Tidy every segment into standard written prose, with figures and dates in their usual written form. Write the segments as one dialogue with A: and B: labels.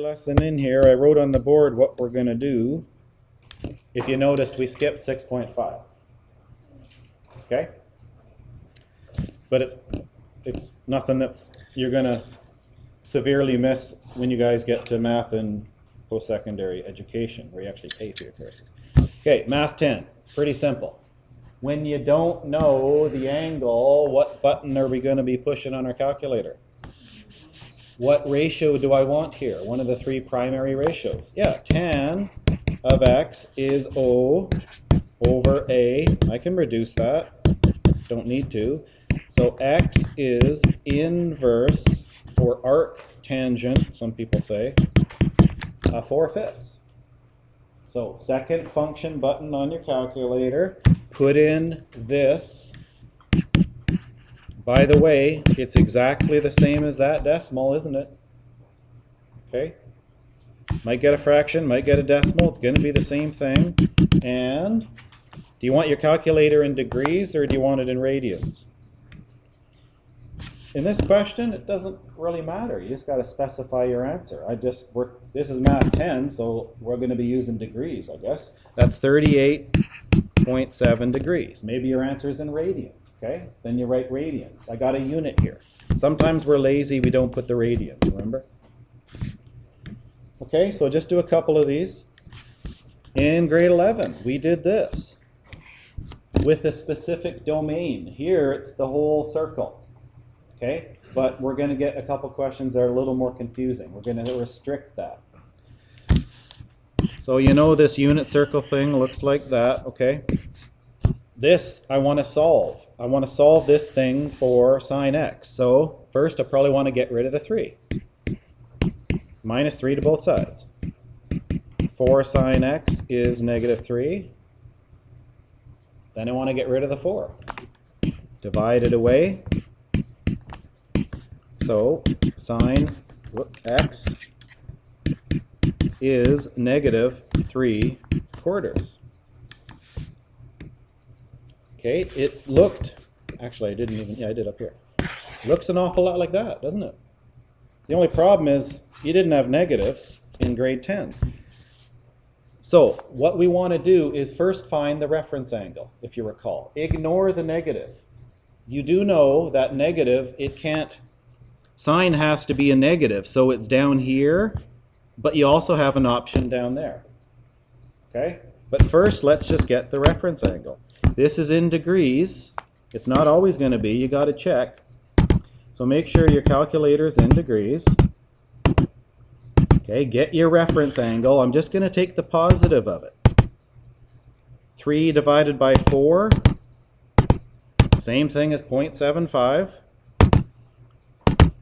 A: lesson in here, I wrote on the board what we're going to do. If you noticed, we skipped 6.5. Okay? But it's nothing that's you're going to severely miss when you guys get to math and post-secondary education, where you actually pay for your courses. Okay, math 10. Pretty simple. When you don't know the angle, what button are we going to be pushing on our calculator? What ratio do I want here? One of the three primary ratios. Yeah, tan of x is O over A. I can reduce that. Don't need to. So x is inverse, or arc tangent, some people say, 4/5. So second function button on your calculator, put in this. By the way, it's exactly the same as that decimal, isn't it? Okay? Might get a fraction, might get a decimal. It's going to be the same thing. And do you want your calculator in degrees or do you want it in radians? In this question, it doesn't really matter. You just got to specify your answer. This is math 10, so we're going to be using degrees, I guess. That's 38.7 degrees. Maybe your answer is in radians, okay? Then you write radians. I got a unit here. Sometimes we're lazy, we don't put the radians, remember? Okay, so just do a couple of these. In grade 11, we did this with a specific domain. Here, it's the whole circle. Okay, but we're going to get a couple questions that are a little more confusing. We're going to restrict that. So you know this unit circle thing looks like that, okay? This I want to solve. I want to solve this thing for sine x. So first I probably want to get rid of the 3. Minus 3 to both sides. 4 sine x is negative 3. Then I want to get rid of the 4. Divide it away. So sine x is negative 3/4. Okay, it looked, actually I didn't even, yeah I did up here. Looks an awful lot like that, doesn't it? The only problem is you didn't have negatives in grade 10. So what we want to do is first find the reference angle, if you recall. Ignore the negative. You do know that negative, it can't, sine has to be a negative, so it's down here, but you also have an option down there. Okay? But first, let's just get the reference angle. This is in degrees. It's not always going to be. You got to check. So make sure your calculator is in degrees. Okay, get your reference angle. I'm just going to take the positive of it. 3 divided by 4, same thing as 0.75.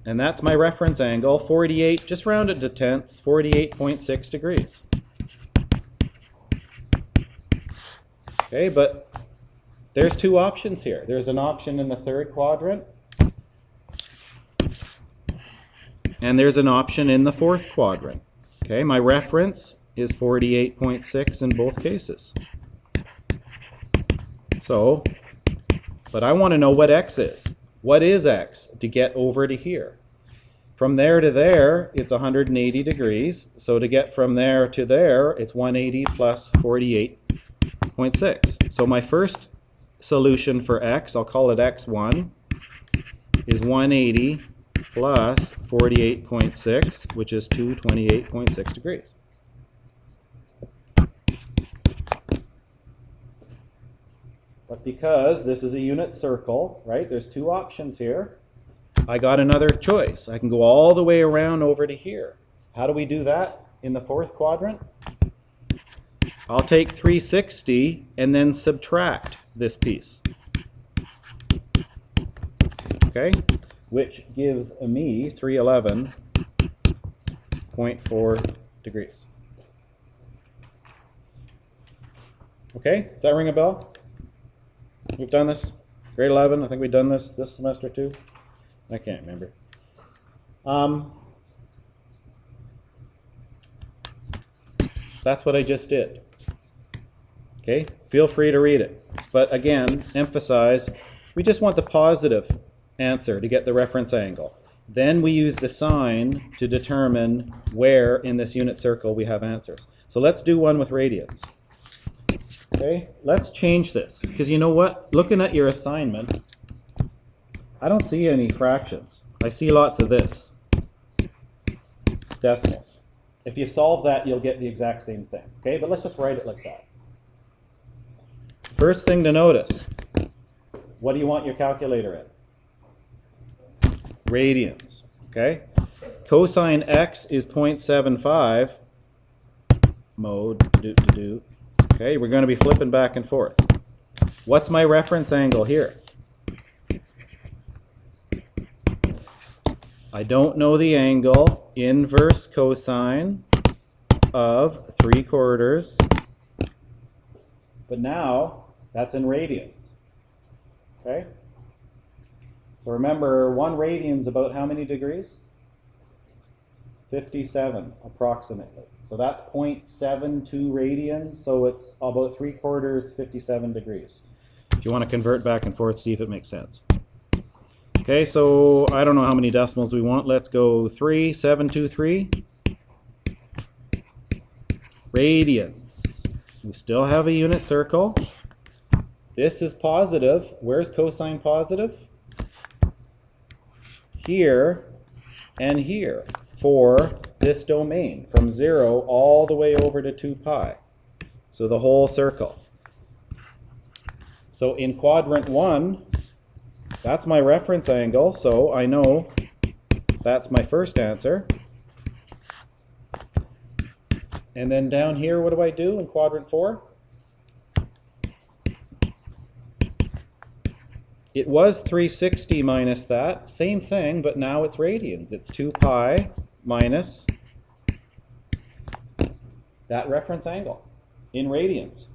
A: And that's my reference angle, 48, just round it to tenths, 48.6 degrees. Okay, but there's two options here. There's an option in the third quadrant, and there's an option in the fourth quadrant. Okay, my reference is 48.6 in both cases. So, but I want to know what x is. What is x to get over to here? From there to there, it's 180 degrees. So to get from there to there, it's 180 plus 48.6. So my first solution for x, I'll call it x1, is 180 plus 48.6, which is 228.6 degrees. But because this is a unit circle, right, there's two options here. I got another choice. I can go all the way around over to here. How do we do that in the fourth quadrant? I'll take 360 and then subtract this piece. Okay, which gives me 311.4 degrees. Okay, does that ring a bell? We've done this, grade 11, I think we've done this semester too. I can't remember. That's what I just did. Okay, feel free to read it. But again, emphasize, we just want the positive answer to get the reference angle. Then we use the sign to determine where in this unit circle we have answers. So let's do one with radians. Okay, let's change this, because you know what? Looking at your assignment, I don't see any fractions. I see lots of this, decimals. If you solve that, you'll get the exact same thing. Okay, but let's just write it like that. First thing to notice, what do you want your calculator in? Radians. Okay, cosine x is 0.75. Mode, Okay, we're going to be flipping back and forth. What's my reference angle here? I don't know the angle. Inverse cosine of 3/4. But now, that's in radians. Okay? So remember, 1 radian is about how many degrees? 57, approximately. So that's 0.72 radians, so it's about 3/4, 57 degrees. If you want to convert back and forth, see if it makes sense. Okay, so I don't know how many decimals we want. Let's go 3,723 radians. We still have a unit circle. This is positive. Where's cosine positive? Here and here for this domain, from 0 all the way over to 2 pi. So the whole circle. So in quadrant 1, that's my reference angle, so I know that's my first answer. And then down here, what do I do in quadrant 4? It was 360 minus that, same thing, but now it's radians. It's 2 pi minus that reference angle in radians.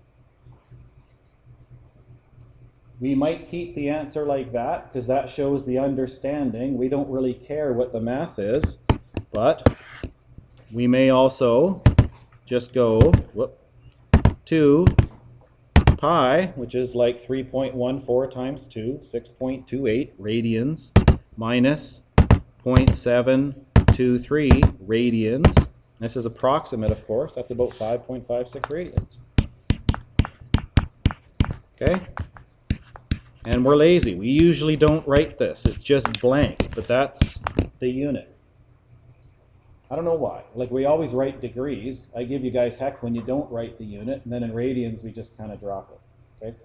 A: We might keep the answer like that because that shows the understanding. We don't really care what the math is, but we may also just go 2 pi, which is like 3.14 times 2, 6.28 radians, minus 0.723 radians. This is approximate, of course. That's about 5.56 radians. Okay? And we're lazy. We usually don't write this. It's just blank, but that's the unit. I don't know why. Like, we always write degrees. I give you guys heck when you don't write the unit, and then in radians we just kind of drop it. Okay?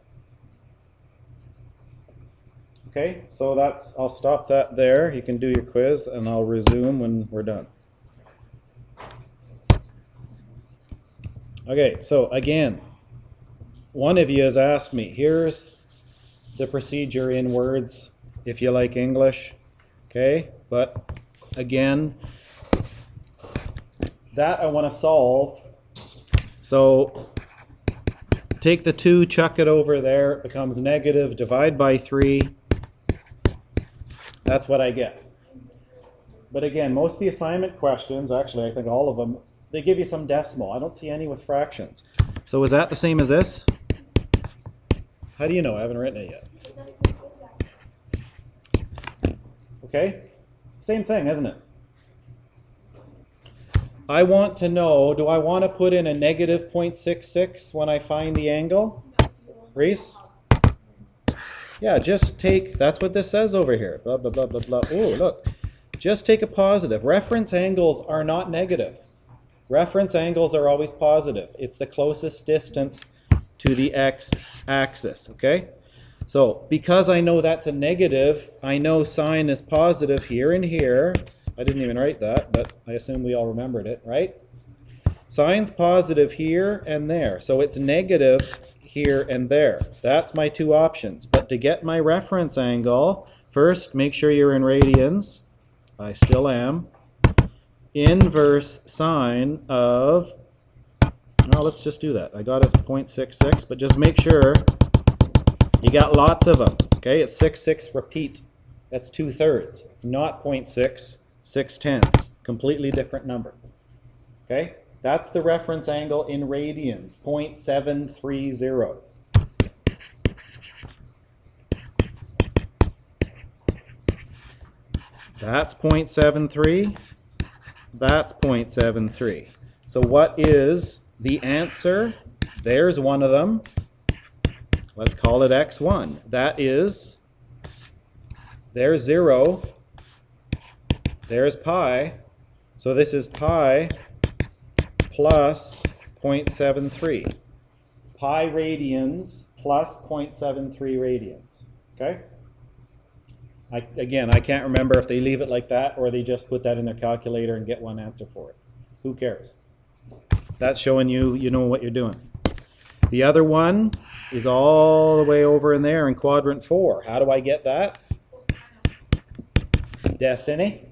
A: Okay, so that's, I'll stop that there. You can do your quiz, and I'll resume when we're done. Okay, so again, one of you has asked me, here's the procedure in words if you like English. Okay, but again, that I want to solve. So take the 2, chuck it over there, it becomes negative, divide by 3. That's what I get. But again, most of the assignment questions, actually I think all of them, they give you some decimal. I don't see any with fractions. So is that the same as this? How do you know? I haven't written it yet. Okay, same thing, isn't it? I want to know, do I want to put in a negative 0.66 when I find the angle? Reese? Yeah, just take, that's what this says over here. Blah, blah, blah, blah, blah. Oh, look. Just take a positive. Reference angles are not negative. Reference angles are always positive. It's the closest distance to the x-axis, okay? So, because I know that's a negative, I know sine is positive here and here. I didn't even write that, but I assume we all remembered it, right? Sine's positive here and there, so it's negative here and there. That's my 2 options. But to get my reference angle, first make sure you're in radians. I still am. Inverse sine of, well, let's just do that. I got it to 0.66, but just make sure you got lots of them. Okay, it's 6/6 repeat. That's 2/3. It's not 0.6, 6/10. Completely different number. Okay, that's the reference angle in radians, 0.730. That's 0.73. That's 0.73. So what is the answer? There's one of them. Let's call it x1. That is, there's 0. There's pi. So this is pi plus 0.73. Pi radians plus 0.73 radians. Okay? Again, I can't remember if they leave it like that or they just put that in their calculator and get one answer for it. Who cares? That's showing you know what you're doing. The other one is all the way over in there in quadrant 4. How do I get that? Destiny?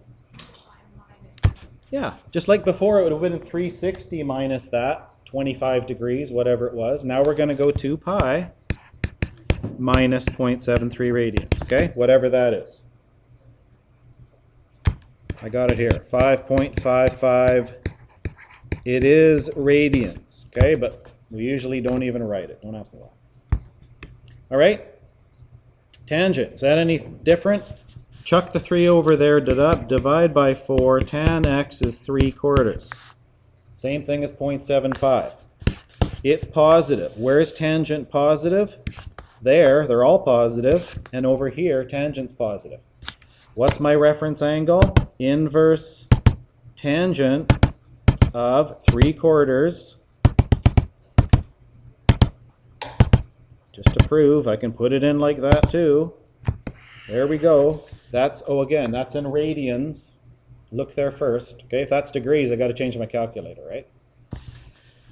A: Yeah, just like before, it would have been 360 minus that, 25 degrees, whatever it was. Now we're going to go 2 pi minus 0.73 radians, okay? Whatever that is. I got it here, 5.55. It is radians, okay? But we usually don't even write it. Don't ask me why. All right? Tangent, is that any different? Chuck the 3 over there, divide by 4, tan x is 3/4. Same thing as 0.75. It's positive. Where's tangent positive? There, they're all positive, and over here, tangent's positive. What's my reference angle? Inverse tangent of 3/4. Just to prove, I can put it in like that too. There we go. That's, oh again, that's in radians. Look there first. Okay, if that's degrees, I got to change my calculator, right?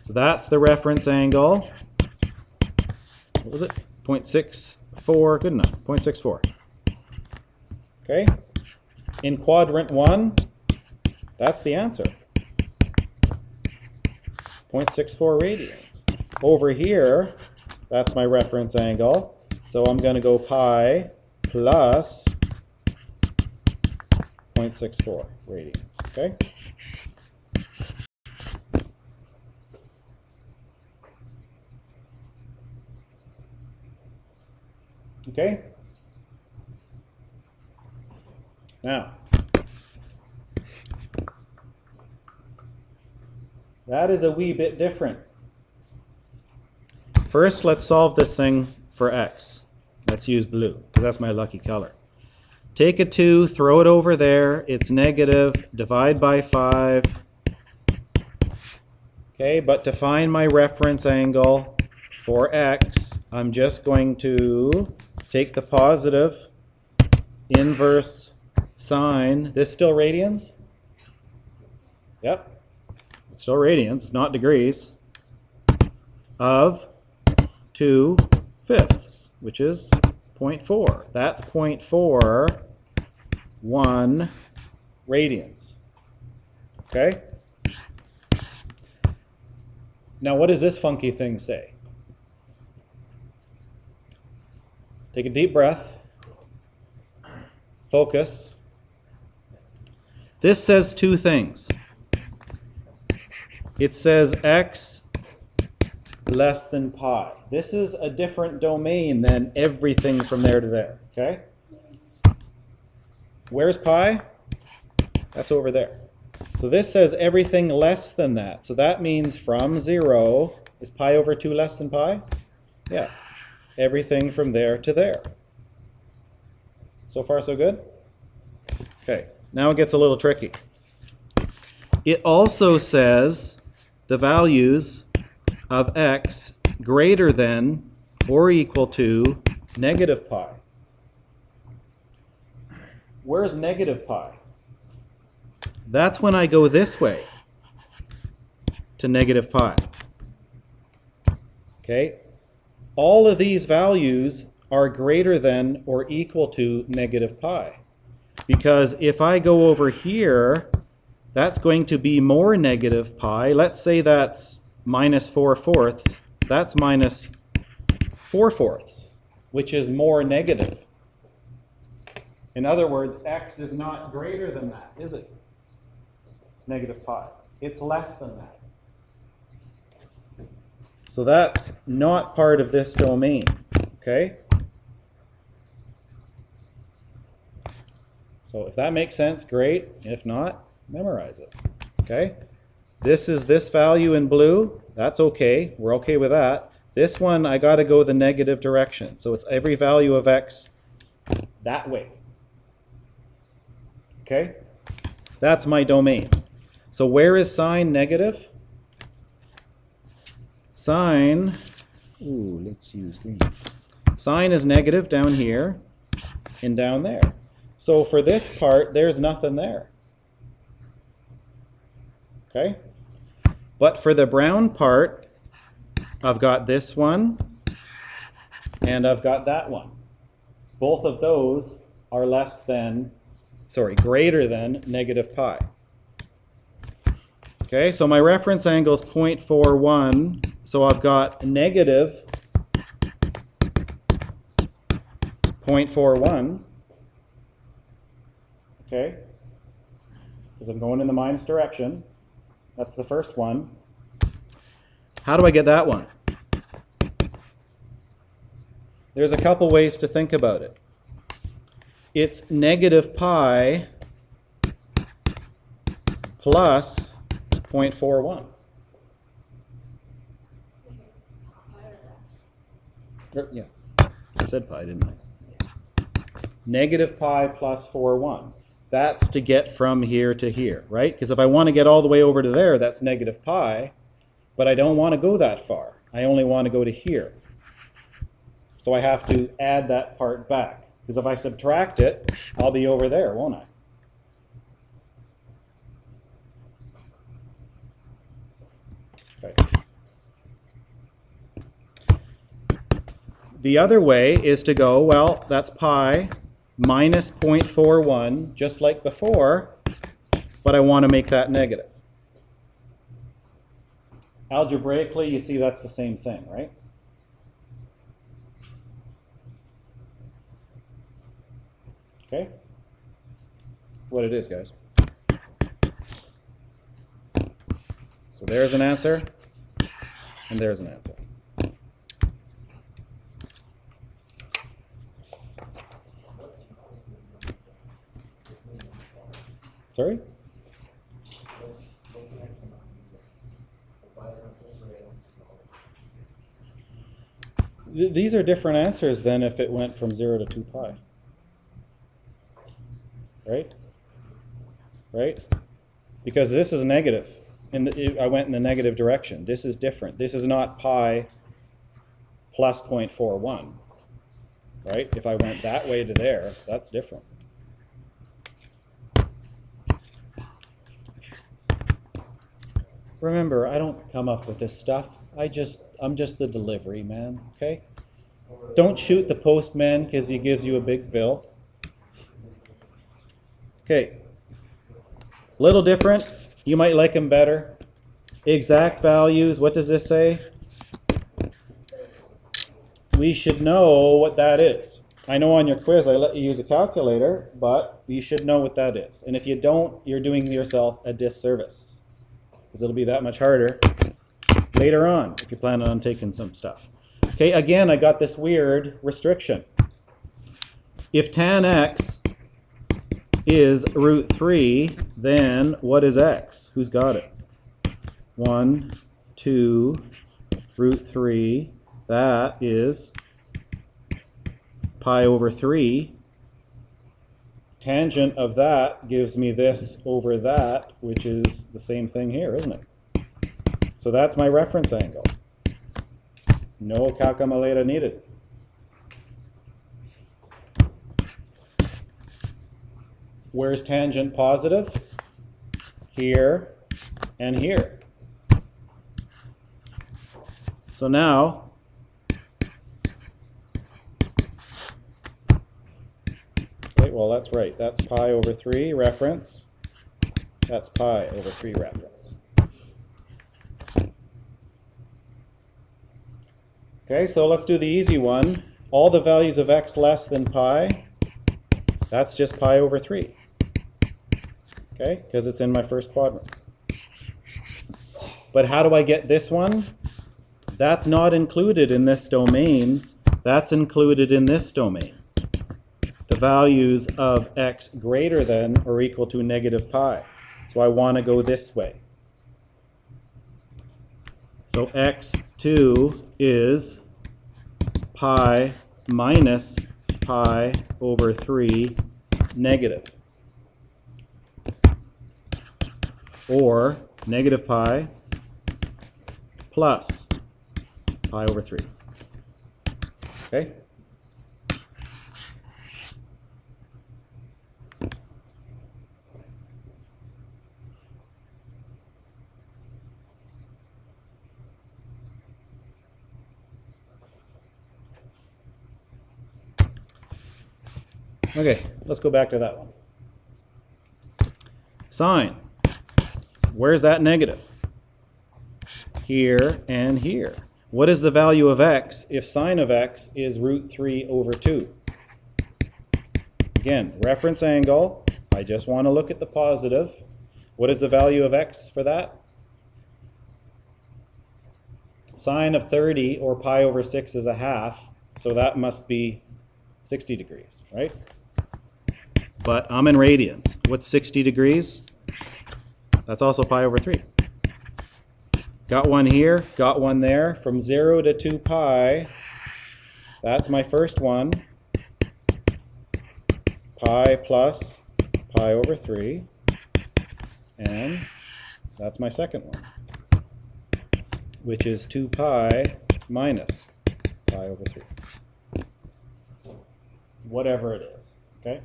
A: So that's the reference angle. What was it? 0.64, good enough, 0.64. Okay, in quadrant 1, that's the answer. It's 0.64 radians. Over here, that's my reference angle. So I'm going to go pi plus 0.64 radians, okay? Okay? Now, that is a wee bit different. First, let's solve this thing for x. Let's use blue, because that's my lucky color. Take a 2, throw it over there. It's negative. Divide by 5. Okay, but to find my reference angle for x, I'm just going to take the positive inverse sine. This still radians? Yep. It's still radians. It's not degrees. Of 2/5, which is 0.4. That's 0.41 radians. Okay? Now, what does this funky thing say? Take a deep breath. Focus. This says two things. It says x less than pi. This is a different domain than everything from there to there, okay? Where's pi? That's over there. So this says everything less than that. So that means from 0, is pi over 2 less than pi? Yeah. Everything from there to there. So far, so good? Okay, now it gets a little tricky. It also says the values of x greater than or equal to negative pi. Where's negative pi? That's when I go this way to negative pi. Okay? All of these values are greater than or equal to negative pi. Because if I go over here, that's going to be more negative pi. Let's say that's minus 4/4. That's minus 4/4, which is more negative. In other words, x is not greater than that, is it? Negative pi. It's less than that. So that's not part of this domain, okay? So if that makes sense, great. If not, memorize it. Okay? This is this value in blue. That's okay. We're okay with that. This one, I got to go the negative direction. So it's every value of x that way. Okay? That's my domain. So where is sign negative? Sign, let's use green. Sign is negative down here and down there. So for this part, there's nothing there. Okay? But for the brown part, I've got this one and I've got that one. Both of those are greater than negative pi. Okay, so my reference angle is 0.41, so I've got negative 0.41, okay, because I'm going in the minus direction. That's the first one. How do I get that one? There's a couple ways to think about it. It's negative pi plus 0.41. Yeah, I said pi, didn't I? Negative pi plus 4,1. That's to get from here to here, right? Because if I want to get all the way over to there, that's negative pi, but I don't want to go that far. I only want to go to here. So I have to add that part back. Because if I subtract it, I'll be over there, won't I? The other way is to go, well, that's pi minus 0.41, just like before, but I want to make that negative. Algebraically, you see that's the same thing, right? Okay? That's what it is, guys. So there's an answer, and there's an answer. Sorry? These are different answers than if it went from 0 to 2 pi. Right? Right? Because this is negative. I went in the negative direction. This is different. This is not pi plus 0.41. Right? If I went that way to there, that's different. Remember, I don't come up with this stuff. I'm just the delivery man, okay? Don't shoot the postman because he gives you a big bill. Okay. Little different. You might like him better. Exact values. What does this say? We should know what that is. I know on your quiz I let you use a calculator, but you should know what that is. And if you don't, you're doing yourself a disservice. Because it'll be that much harder later on if you plan on taking some stuff. Okay, again, I got this weird restriction. If tan x is root 3, then what is x? Who's got it? 1, 2, root 3. That is pi over 3. Tangent of that gives me this over that, which is the same thing here, isn't it? So that's my reference angle. No calculator needed. Where's tangent positive? Here and here. So now, well, that's right. That's pi over 3 reference. That's pi over 3 reference. Okay, so let's do the easy one. All the values of x less than pi, that's just pi over 3. Okay, because it's in my first quadrant. But how do I get this one? That's not included in this domain. That's included in this domain. The values of x greater than or equal to negative pi. So I want to go this way. So x2 is pi minus pi over 3 negative. Or negative pi plus pi over 3. Okay? Okay, let's go back to that one. Sine. Where's that negative? Here and here. What is the value of x if sine of x is root 3 over 2? Again, reference angle. I just want to look at the positive. What is the value of x for that? Sine of 30 or pi over 6 is a half, so that must be 60 degrees, right? But I'm in radians. What's 60 degrees? That's also pi over 3. Got one here, got one there. From 0 to 2 pi, that's my first one. Pi plus pi over 3. And that's my second one, which is 2 pi minus pi over 3. Whatever it is, okay?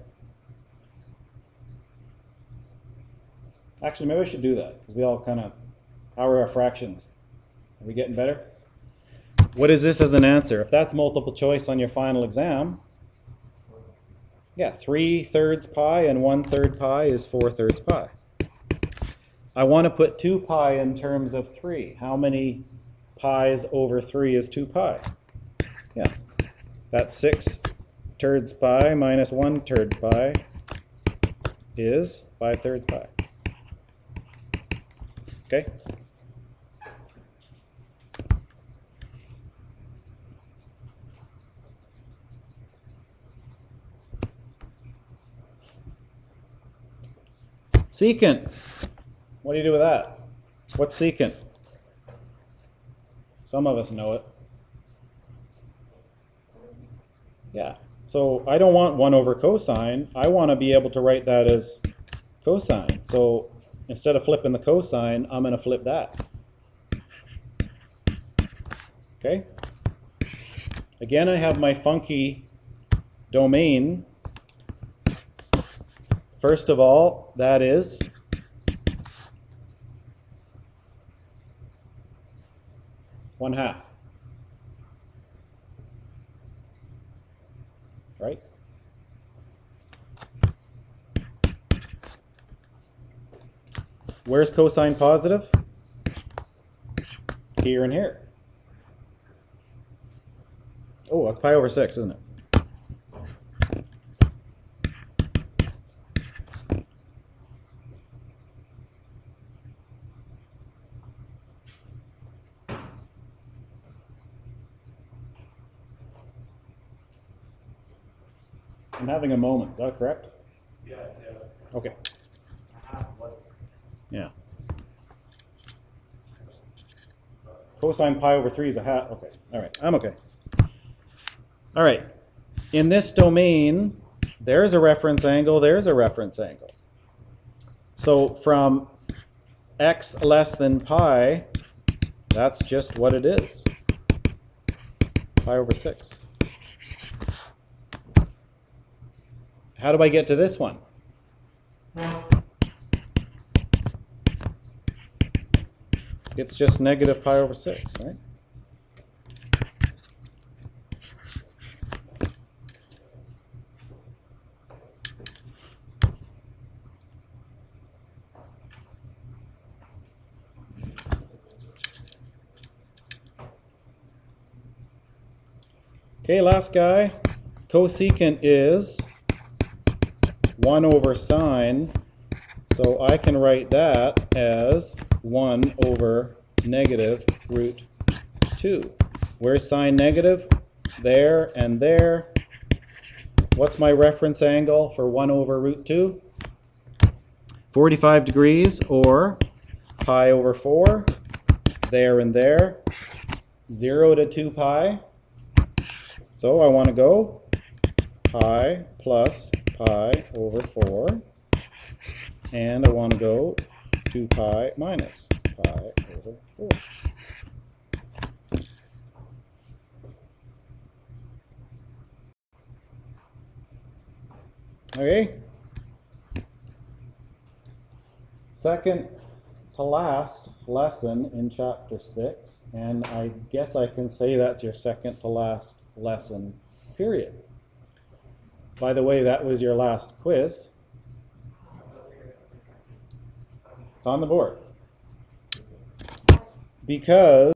A: Actually, maybe I should do that, because we all kind of, how are our fractions? Are we getting better? What is this as an answer? If that's multiple choice on your final exam, yeah, 3/3 pi and 1/3 pi is 4/3 pi. I want to put 2 pi in terms of 3. How many pi's over 3 is 2 pi? Yeah, that's 6/3 pi minus 1/3 pi is 5/3 pi. Okay? Secant. What do you do with that? What's secant? Some of us know it. Yeah. So I don't want 1 over cosine. I want to be able to write that as cosine. So instead of flipping the cosine, I'm going to flip that. Okay? Again, I have my funky domain. First of all, that is one half. Right? Where's cosine positive? Here and here. Oh, that's pi over 6, isn't it? I'm having a moment. Is that correct?
B: Yeah.
A: Okay. Yeah. Cosine pi over 3 is a half. Okay. All right. I'm okay. All right. In this domain, there's a reference angle. There's a reference angle. So from x less than pi, that's just what it is. Pi over 6. How do I get to this one? It's just negative pi over 6, right? Okay, last guy. Cosecant is 1 over sine, so I can write that as 1 over negative root 2. Where's sine negative? There and there. what's my reference angle for 1 over root 2? 45 degrees, or pi over 4, there and there, 0 to 2 pi. So I want to go pi plus pi over 4, and I want to go 2 pi minus pi over 4. Okay. Second to last lesson in chapter 6, and I guess I can say that's your second to last lesson, period. By the way, that was your last quiz. It's on the board. Because